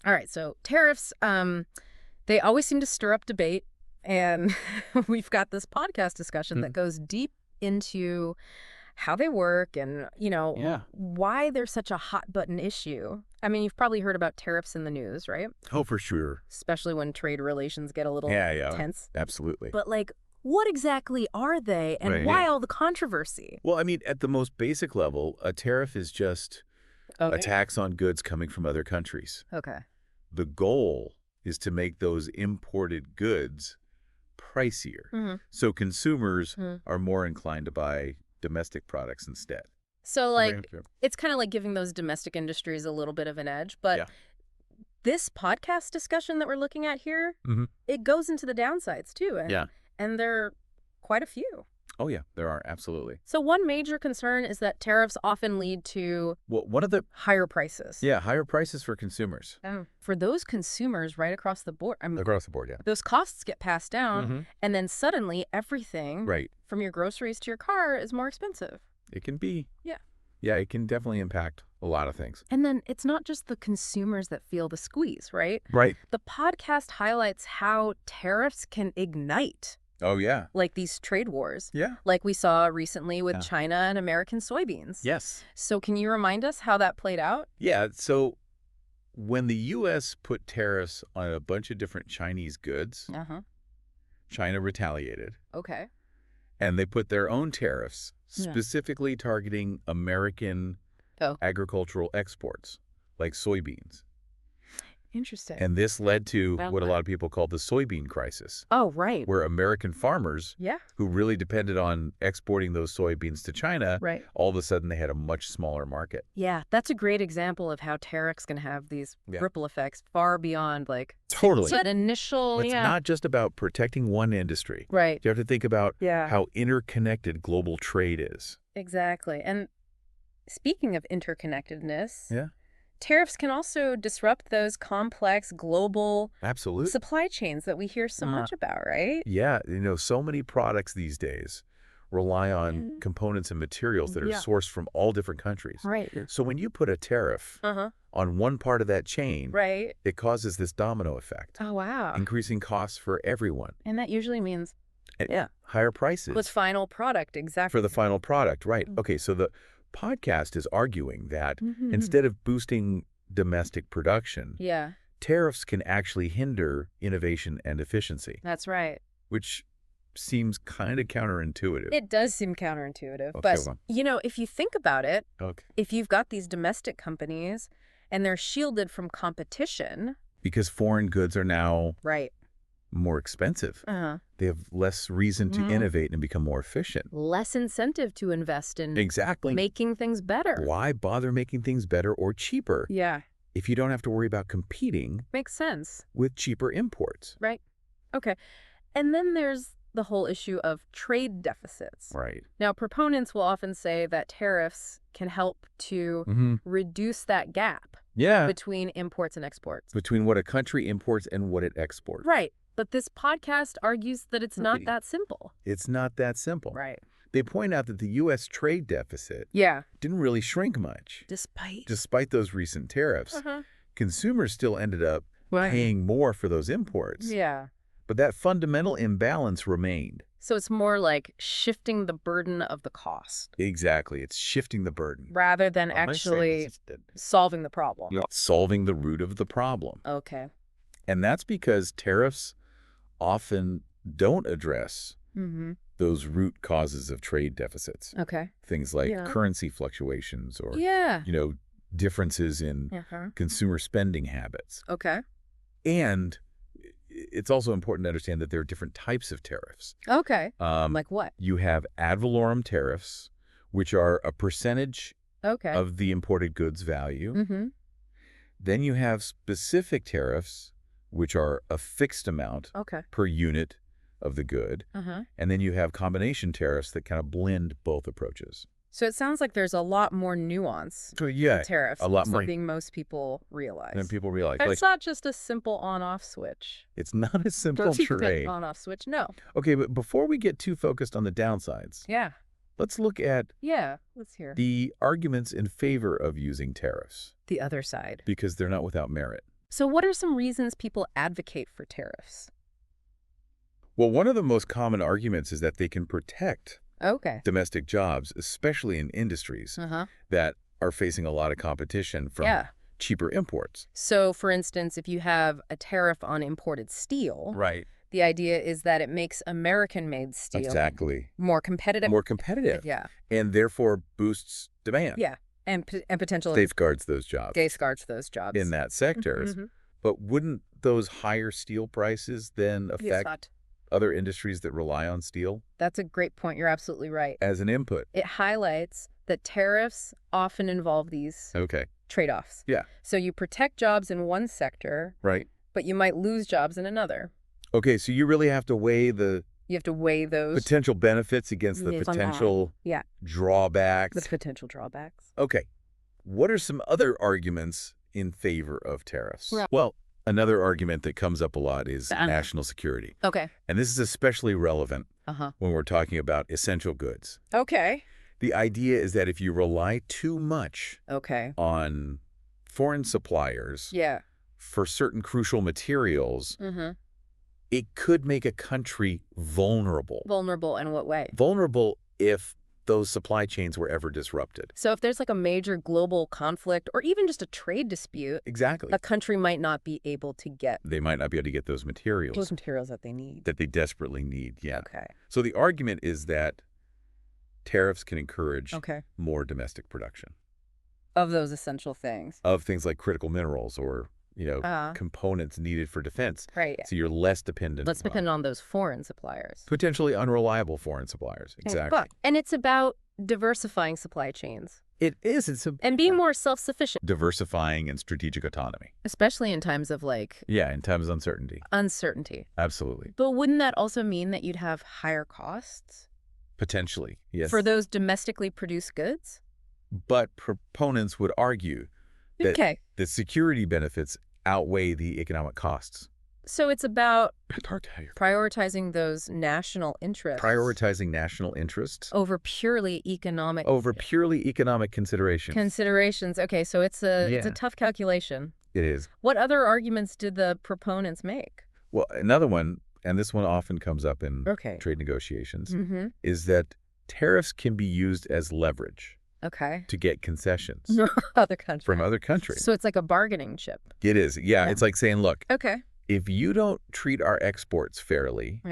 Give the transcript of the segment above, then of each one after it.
All right, so tariffs, they always seem to stir up debate, and we've got this podcast discussion that goes deep into how they work and, Yeah. why they're such a hot button issue. I mean, you've probably heard about tariffs in the news, right? Oh, for sure. Especially when trade relations get a little Yeah. tense. Absolutely. But, like, what exactly are they, and Right. why all the controversy? Well, I mean, at the most basic level, a tariff is just a tax on goods coming from other countries. Okay. The goal is to make those imported goods pricier. So consumers are more inclined to buy domestic products instead. So, like, it's kind of like giving those domestic industries a little bit of an edge. But this podcast discussion that we're looking at here, it goes into the downsides, too. And there are quite a few. Oh, yeah, there are. Absolutely. So one major concern is that tariffs often lead to one of the higher prices. Yeah, higher prices for consumers. For those consumers right across the board. I mean, Across the board, yeah. those costs get passed down, and then suddenly everything from your groceries to your car is more expensive. It can be. Yeah. Yeah, it can definitely impact a lot of things. And then it's not just the consumers that feel the squeeze, right? Right. The podcast highlights how tariffs can ignite, Oh, yeah. like these trade wars. Yeah. Like we saw recently with China and American soybeans. Yes. So can you remind us how that played out? Yeah, so when the U.S. put tariffs on a bunch of different Chinese goods, China retaliated. Okay. And they put their own tariffs specifically targeting American agricultural exports, like soybeans. Interesting. And this led to what a lot of people call the soybean crisis. Oh, right. Where American farmers, who really depended on exporting those soybeans to China, all of a sudden they had a much smaller market. Yeah, that's a great example of how tariffs can have these ripple effects far beyond, like, Totally. that initial, It's not just about protecting one industry. Right. You have to think about how interconnected global trade is. Exactly. And speaking of interconnectedness, tariffs can also disrupt those complex global supply chains that we hear so much about, right? Yeah. So many products these days rely on components and materials that are sourced from all different countries. Right. So when you put a tariff on one part of that chain, it causes this domino effect. Oh, wow. Increasing costs for everyone. And that usually means higher prices. with final product, exactly. For the final product, right. Okay, so the podcast is arguing that instead of boosting domestic production, tariffs can actually hinder innovation and efficiency. That's right. Which seems kind of counterintuitive. It does seem counterintuitive. Okay, but, if you think about it, if you've got these domestic companies and they're shielded from competition. Because foreign goods are now more expensive. They have less reason to innovate and become more efficient. Less incentive to invest in making things better. Why bother making things better or cheaper? Yeah. If you don't have to worry about competing. Makes sense. With cheaper imports. Right. Okay. And then there's the whole issue of trade deficits. Right. Now, proponents will often say that tariffs can help to reduce that gap between imports and exports. Between what a country imports and what it exports. Right. But this podcast argues that it's not that simple. It's not that simple. Right. They point out that the U.S. trade deficit didn't really shrink much. Despite those recent tariffs. Consumers still ended up paying more for those imports. Yeah. But that fundamental imbalance remained. So it's more like shifting the burden of the cost. Exactly. It's shifting the burden. Rather than actually solving the problem. Solving the root of the problem. Okay. And that's because tariffs often don't address those root causes of trade deficits. Okay. Things like currency fluctuations or, differences in consumer spending habits. Okay. And it's also important to understand that there are different types of tariffs. Okay. Like what? You have ad valorem tariffs, which are a percentage of the imported goods value. Then you have specific tariffs, which are a fixed amount per unit of the good. And then you have combination tariffs that kind of blend both approaches. So it sounds like there's a lot more nuance to tariffs a lot more than most people realize. Than people realize. It's not just a simple on-off switch. It's not a simple trade. On-off switch, no. Okay, but before we get too focused on the downsides, let's look at let's hear the arguments in favor of using tariffs. The other side. Because they're not without merit. So what are some reasons people advocate for tariffs? Well, one of the most common arguments is that they can protect domestic jobs, especially in industries that are facing a lot of competition from cheaper imports. So, for instance, if you have a tariff on imported steel, the idea is that it makes American-made steel more competitive. More competitive. And therefore boosts demand. And potentially safeguards those jobs. Safeguards those jobs. In that sector. But wouldn't those higher steel prices then affect other industries that rely on steel? That's a great point. You're absolutely right. As an input. It highlights that tariffs often involve these trade-offs. So you protect jobs in one sector, but you might lose jobs in another. Okay, so you really have to weigh the... You have to weigh those potential benefits against the potential drawbacks. The potential drawbacks. Okay. What are some other arguments in favor of tariffs? Well, another argument that comes up a lot is national security. And this is especially relevant when we're talking about essential goods. The idea is that if you rely too much on foreign suppliers for certain crucial materials, it could make a country vulnerable. Vulnerable in what way? Vulnerable if those supply chains were ever disrupted. So if there's like a major global conflict or even just a trade dispute, a country might not be able to get... They might not be able to get those materials. Those materials that they need. That they desperately need, So the argument is that tariffs can encourage more domestic production. Of those essential things. Of things like critical minerals or... components needed for defense. So you're less dependent. Less dependent on those foreign suppliers. Potentially unreliable foreign suppliers. Exactly. And it's about diversifying supply chains. It is. And being more self-sufficient. Diversifying and strategic autonomy. Especially in times of like... in times of uncertainty. Uncertainty. Absolutely. But wouldn't that also mean that you'd have higher costs? Potentially, yes. For those domestically produced goods? But proponents would argue that the security benefits outweigh the economic costs. So it's about prioritizing those national interests. Prioritizing national interests. Over purely economic. Over purely economic considerations. Considerations. Okay, so it's a tough calculation. It is. What other arguments did the proponents make? Well, another one, and this one often comes up in trade negotiations, is that tariffs can be used as leverage. To get concessions from other countries. So it's like a bargaining chip. It is. It's like saying, look, if you don't treat our exports fairly,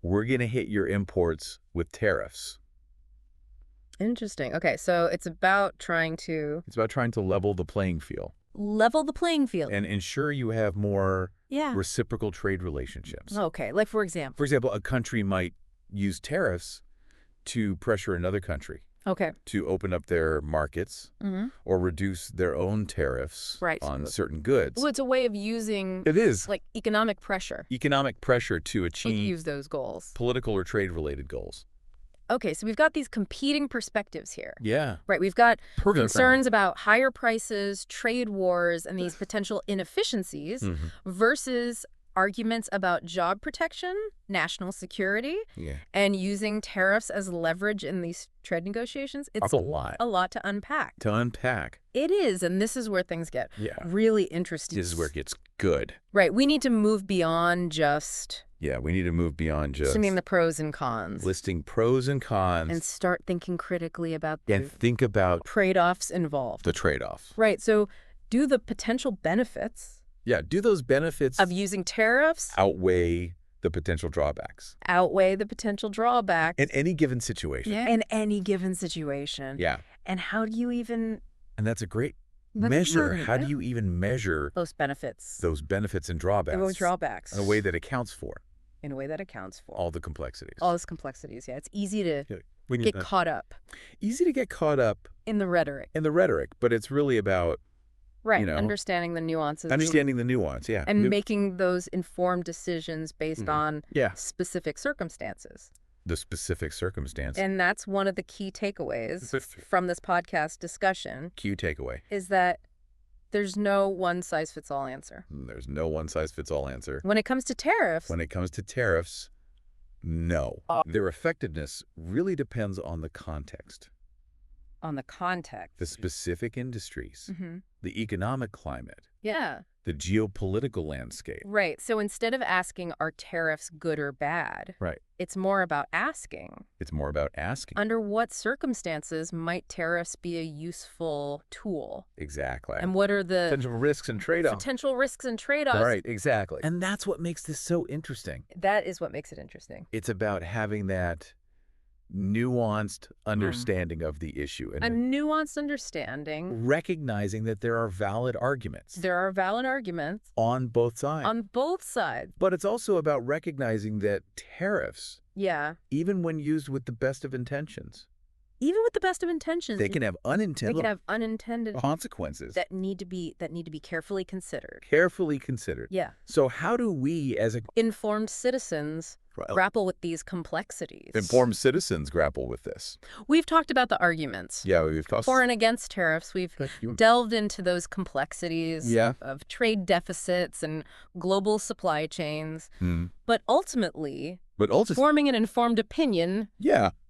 we're going to hit your imports with tariffs. Interesting. Okay, so it's about trying to... It's about trying to level the playing field. Level the playing field. And ensure you have more reciprocal trade relationships. Okay, like for example? For example, a country might use tariffs to pressure another country. To open up their markets or reduce their own tariffs on certain goods. Well, it's a way of using like economic pressure. Economic pressure to achieve use those goals. Political or trade-related goals. Okay, so we've got these competing perspectives here. Right, we've got concerns about higher prices, trade wars, and these potential inefficiencies versus arguments about job protection, national security, and using tariffs as leverage in these trade negotiations. It's a lot to unpack. It is, and this is where things get really interesting. This is where it gets good. Right, we need to move beyond just... we need to move beyond just... Listing the pros and cons. Listing pros and cons. And start thinking critically about and think about... trade-offs involved. The trade-off. Right, so do the potential benefits... do those benefits of using tariffs outweigh the potential drawbacks? Outweigh the potential drawbacks. In any given situation. In any given situation. And how do you even... And that's a great measure. How do you even measure... Those benefits. Those benefits and drawbacks. Those drawbacks. In a way that accounts for. In a way that accounts for. All the complexities. All those complexities, It's easy to get caught up. Easy to get caught up... In the rhetoric. But it's really about... understanding the nuances. Understanding the nuance, And making those informed decisions based on specific circumstances. The specific circumstance. And that's one of the key takeaways from this podcast discussion. Key takeaway. Is that there's no one-size-fits-all answer. There's no one-size-fits-all answer. When it comes to tariffs. No. Their effectiveness really depends on the context. On the context. The specific industries, the economic climate. Yeah. The geopolitical landscape. Right. So instead of asking, are tariffs good or bad? Right. It's more about asking. It's more about asking. Under what circumstances might tariffs be a useful tool? Exactly. And what are the potential risks and trade-offs? Potential risks and trade-offs. Right, exactly. And that's what makes this so interesting. That is what makes it interesting. It's about having that nuanced understanding of the issue. And a nuanced understanding. Recognizing that there are valid arguments. There are valid arguments. On both sides. On both sides. But it's also about recognizing that tariffs, even when used with the best of intentions, they can have unintended consequences that need to be carefully considered. Yeah. So how do we, as informed citizens, grapple with these complexities? Informed citizens grapple with this. We've talked about the arguments. Yeah, we've talked for and against tariffs. We've delved into those complexities of trade deficits and global supply chains. But ultimately, forming an informed opinion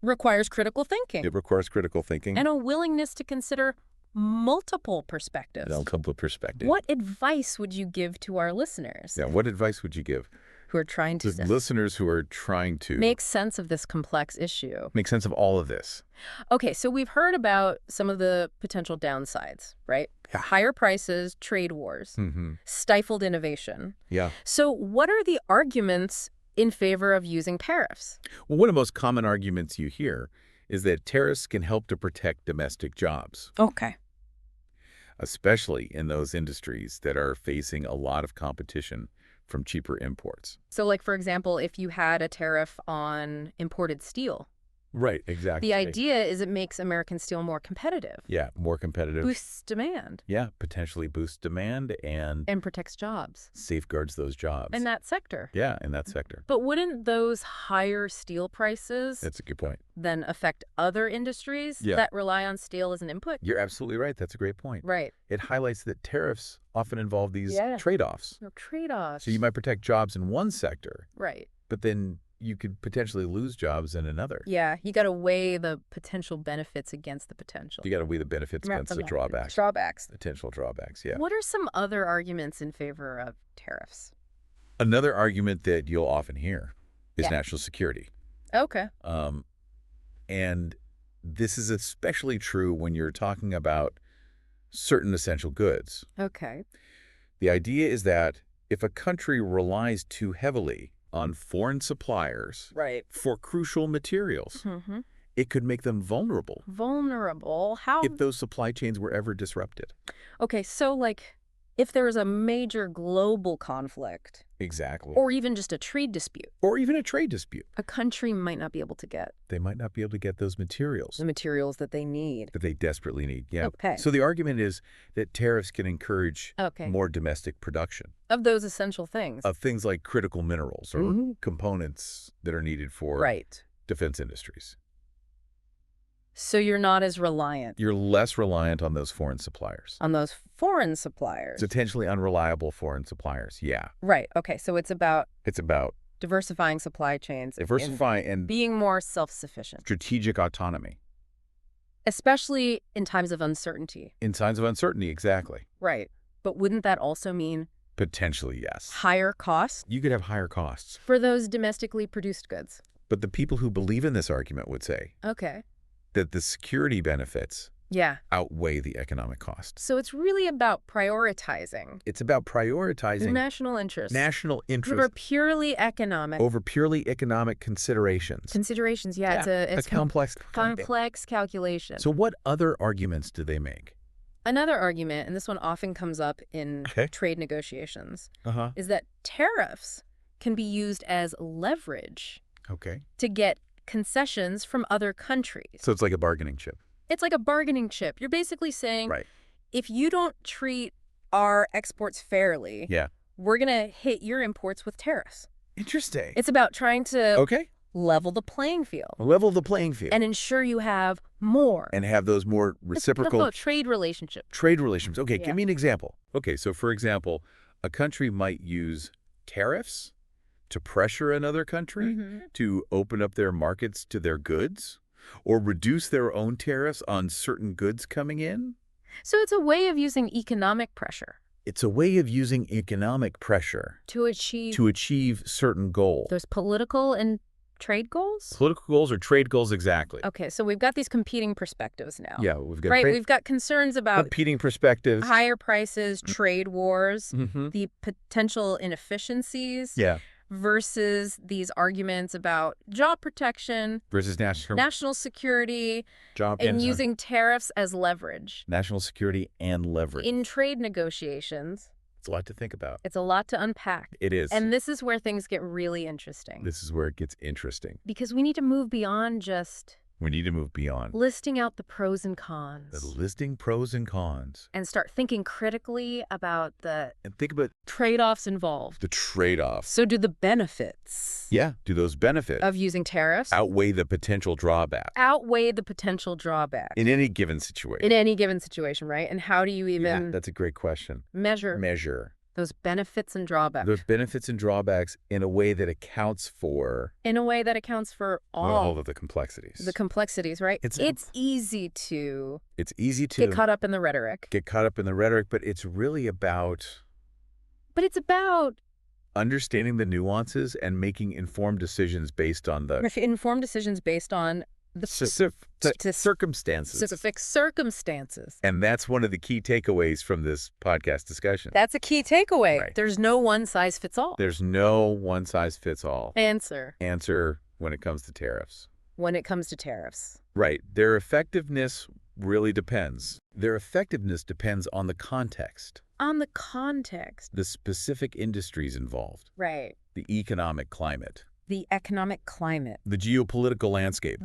requires critical thinking. It requires critical thinking. And a willingness to consider multiple perspectives. What advice would you give to our listeners? Yeah, what advice would you give? Who are trying to... listeners who are trying to... make sense of this complex issue. Make sense of all of this. Okay, so we've heard about some of the potential downsides, right? Yeah. Higher prices, trade wars, stifled innovation. Yeah. So what are the arguments in favor of using tariffs? Well, one of the most common arguments you hear is that tariffs can help to protect domestic jobs. Okay. Especially in those industries that are facing a lot of competition from cheaper imports. So like, for example, if you had a tariff on imported steel. Right, exactly. The idea is it makes American steel more competitive. Yeah, more competitive. Boosts demand. Yeah, potentially boosts demand and protects jobs. Safeguards those jobs. In that sector. Yeah, in that sector. But wouldn't those higher steel prices... That's a good point. ...then affect other industries that rely on steel as an input? You're absolutely right. That's a great point. Right. It highlights that tariffs often involve these trade-offs. Trade-offs. So you might protect jobs in one sector. Right. But then you could potentially lose jobs in another. Yeah, you got to weigh the potential benefits against the potential. You got to weigh the benefits against the drawbacks. Potential drawbacks, yeah. What are some other arguments in favor of tariffs? Another argument that you'll often hear is national security. Okay. And this is especially true when you're talking about certain essential goods. Okay. The idea is that if a country relies too heavily on foreign suppliers for crucial materials, it could make them vulnerable. Vulnerable? How? If those supply chains were ever disrupted. Okay, so like if there is a major global conflict. Exactly. Or even just a trade dispute. A country might not be able to get. They might not be able to get those materials. The materials that they need. That they desperately need, yeah. Okay. So the argument is that tariffs can encourage more domestic production. Of those essential things. Of things like critical minerals or components that are needed for defense industries. So you're not as reliant. You're less reliant on those foreign suppliers. On those foreign suppliers. Potentially unreliable foreign suppliers, yeah. Right, okay, so it's about diversifying supply chains. Diversifying and being more self-sufficient. Strategic autonomy. Especially in times of uncertainty. In times of uncertainty, exactly. Right, but wouldn't that also mean... Potentially, yes. Higher costs? You could have higher costs. For those domestically produced goods. But the people who believe in this argument would say... Okay. That the security benefits outweigh the economic costs. So it's really about prioritizing. It's about prioritizing national interests. Over purely economic considerations. Yeah. It's a complex calculation. So what other arguments do they make? Another argument, and this one often comes up in trade negotiations, is that tariffs can be used as leverage to get concessions from other countries. So it's like a bargaining chip. It's like a bargaining chip. You're basically saying, if you don't treat our exports fairly, we're going to hit your imports with tariffs. Interesting. It's about trying to level the playing field. And ensure you have more. And have those more reciprocal... trade relationships. Okay, give me an example. Okay, so for example, a country might use tariffs to pressure another country to open up their markets to their goods, or reduce their own tariffs on certain goods coming in. So it's a way of using economic pressure. It's a way of using economic pressure to achieve certain goals. Those political and trade goals? Political goals or trade goals, exactly. Okay, so we've got these competing perspectives now. Yeah, we've got we've got concerns about competing perspectives, higher prices, trade wars, the potential inefficiencies. Yeah. Versus these arguments about job protection versus national security, and using tariffs as leverage. National security and leverage. In trade negotiations. It's a lot to think about. It's a lot to unpack. It is. And this is where things get really interesting. This is where it gets interesting. Because we need to move beyond just... We need to move beyond. listing out the pros and cons. Listing pros and cons. And start thinking critically about And think about... trade-offs involved. The trade-offs. So do the benefits... Yeah, do those benefits... of using tariffs... outweigh the potential drawback. Outweigh the potential drawback. In any given situation. In any given situation, right? And how do you even... Yeah, that's a great question. Measure. Those benefits and drawbacks. Those benefits and drawbacks in a way that accounts for... In a way that accounts for all of the complexities. The complexities, right? It's easy to... get caught up in the rhetoric. But it's really about... But it's about... understanding the nuances and making informed decisions based on the... Informed decisions based on... the circumstances. Specific circumstances. And that's one of the key takeaways from this podcast discussion. That's a key takeaway. Right. There's no one-size-fits-all. There's no one-size-fits-all answer when it comes to tariffs. Right. Their effectiveness really depends. Their effectiveness depends on the context. The specific industries involved. Right. The economic climate. The economic climate. The geopolitical landscape.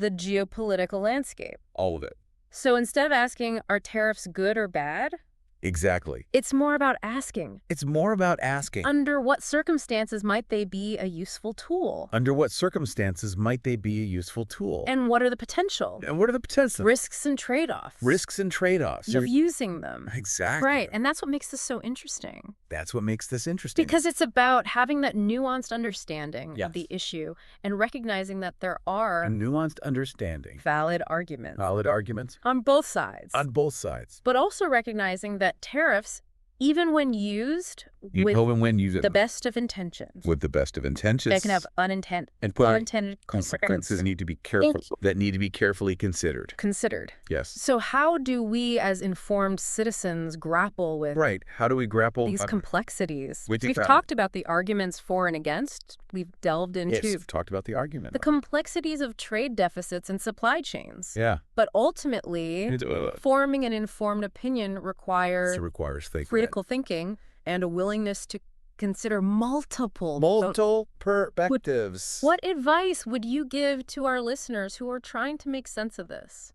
All of it. So instead of asking, are tariffs good or bad? Exactly. It's more about asking. Under what circumstances might they be a useful tool? And what are the potential? Risks and trade-offs. Of using them. Exactly. Right. And that's what makes this so interesting. Because it's about having that nuanced understanding of the issue and recognizing that there are a nuanced understanding. Valid arguments. On both sides. But also recognizing that tariffs, even when used with the best of intentions. They can have unintended consequences need to be carefully considered. Yes. So how do we as informed citizens grapple with How do we grapple these complexities? We've talked about the arguments for and against. We've delved into we've talked about the argument. The complexities of trade deficits and supply chains. Yeah. But ultimately, forming an informed opinion requires critical thinking and a willingness to consider multiple perspectives. What advice would you give to our listeners who are trying to make sense of this?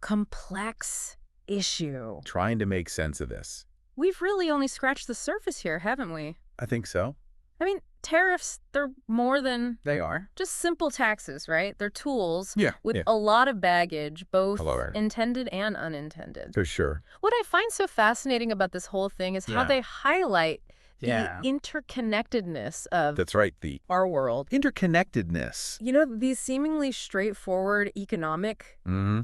Complex issue. Trying to make sense of this. We've really only scratched the surface here, haven't we? I think so. I mean, tariffs, they're more than... They are. Just simple taxes, right? They're tools with Yeah. a lot of baggage, both intended and unintended. For sure. What I find so fascinating about this whole thing is how they highlight the interconnectedness of That's right. our world. Interconnectedness. You know, these seemingly straightforward economic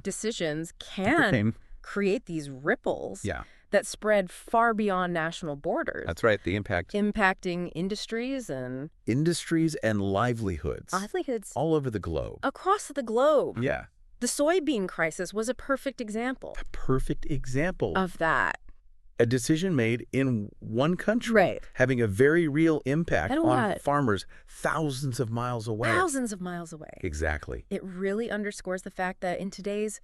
decisions can create these ripples that spread far beyond national borders. That's right. The impact. Impacting industries and livelihoods. All over the globe. Across the globe. Yeah. The soybean crisis was a perfect example. Of that. A decision made in one country. Having a very real impact on farmers thousands of miles away. Exactly. It really underscores the fact that in today's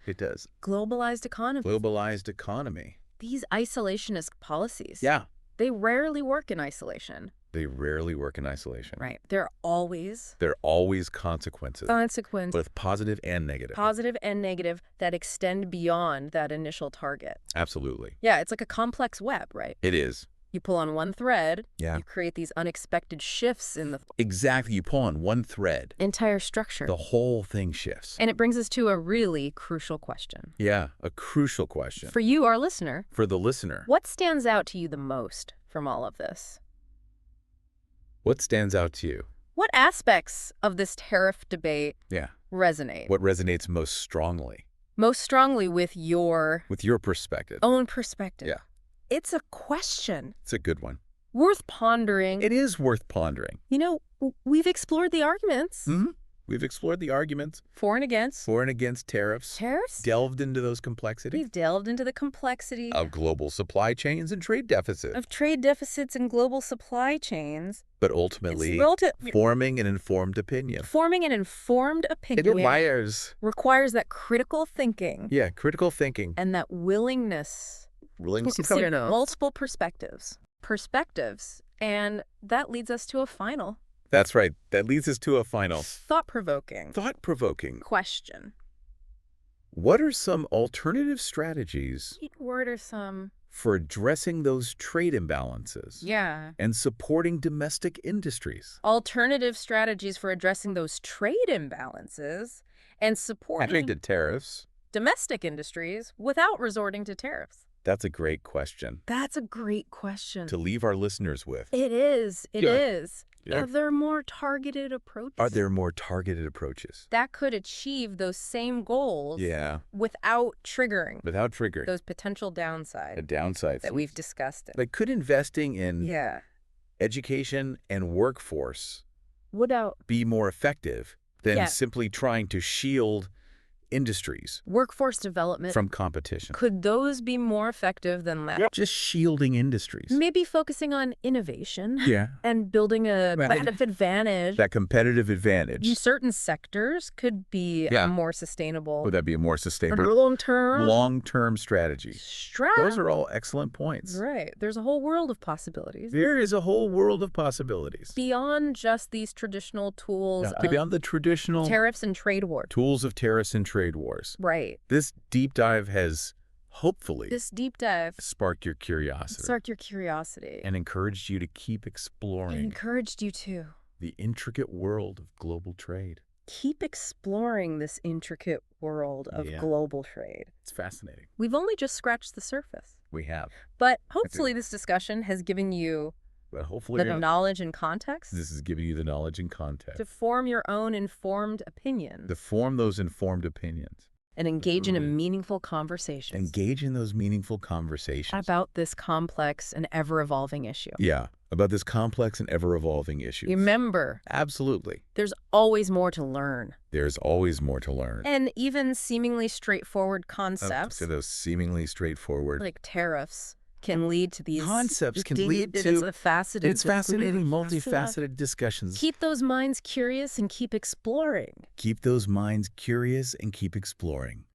globalized economy, these isolationist policies, they rarely work in isolation. Right. There are always consequences. Both positive and negative. That extend beyond that initial target. Absolutely. Yeah, it's like a complex web, right? It is. You pull on one thread, you create these unexpected shifts in the... Exactly. You pull on one thread. Entire structure. The whole thing shifts. And it brings us to a really crucial question. Yeah, a crucial question. For you, our listener. For the listener. What stands out to you the most from all of this? What stands out to you? What aspects of this tariff debate resonate? What resonates most strongly? Most strongly with your perspective. Own perspective. Yeah. It's a question. It's a good one. Worth pondering. It is worth pondering. You know, we've explored the arguments. We've explored the arguments. For and against tariffs. Tariffs? Delved into those complexities. We've delved into the complexity. Of global supply chains and trade deficits. Of trade deficits and global supply chains. But ultimately, forming an informed opinion. Forming an informed opinion. It requires that critical thinking. Yeah, critical thinking. And that willingness to consider multiple perspectives. And that leads us to a final. That's right. That leads us to a final. Thought-provoking question. What are some alternative strategies for addressing those trade imbalances? Yeah. And supporting domestic industries? Alternative strategies for addressing those trade imbalances and supporting domestic industries without resorting to tariffs. That's a great question. To leave our listeners with. It is. Yeah. Are there more targeted approaches? That could achieve those same goals without triggering those potential downsides that we've discussed. Like, could investing in education and workforce be more effective than simply trying to shield industries, workforce development from competition? Could those be more effective than that? Just shielding industries. Maybe focusing on innovation and building a competitive advantage. That competitive advantage. Certain sectors could be more sustainable. Would that be a more sustainable long-term strategy? Those are all excellent points. Right. There's a whole world of possibilities. There is a whole world of possibilities. Beyond just these traditional tools beyond the traditional tariffs and trade wars. Tools of tariffs and trade wars. Right. This deep dive has hopefully sparked your curiosity. And encouraged you to keep exploring. The intricate world of global trade. Keep exploring this intricate world of global trade. It's fascinating. We've only just scratched the surface. We have. But hopefully this discussion has given you the knowledge and context. This is giving you the knowledge and context. To form your own informed opinions. To form those informed opinions. And engage in a meaningful conversation. Engage in those meaningful conversations. About this complex and ever-evolving issue. Yeah, about this complex and ever-evolving issue. Remember. Absolutely. There's always more to learn. There's always more to learn. And even seemingly straightforfaceted concepts. Those seemingly straightforward. Like tariffs. Can lead to these concepts, can lead to fascinating, multifaceted discussions. Keep those minds curious and keep exploring. Keep those minds curious and keep exploring.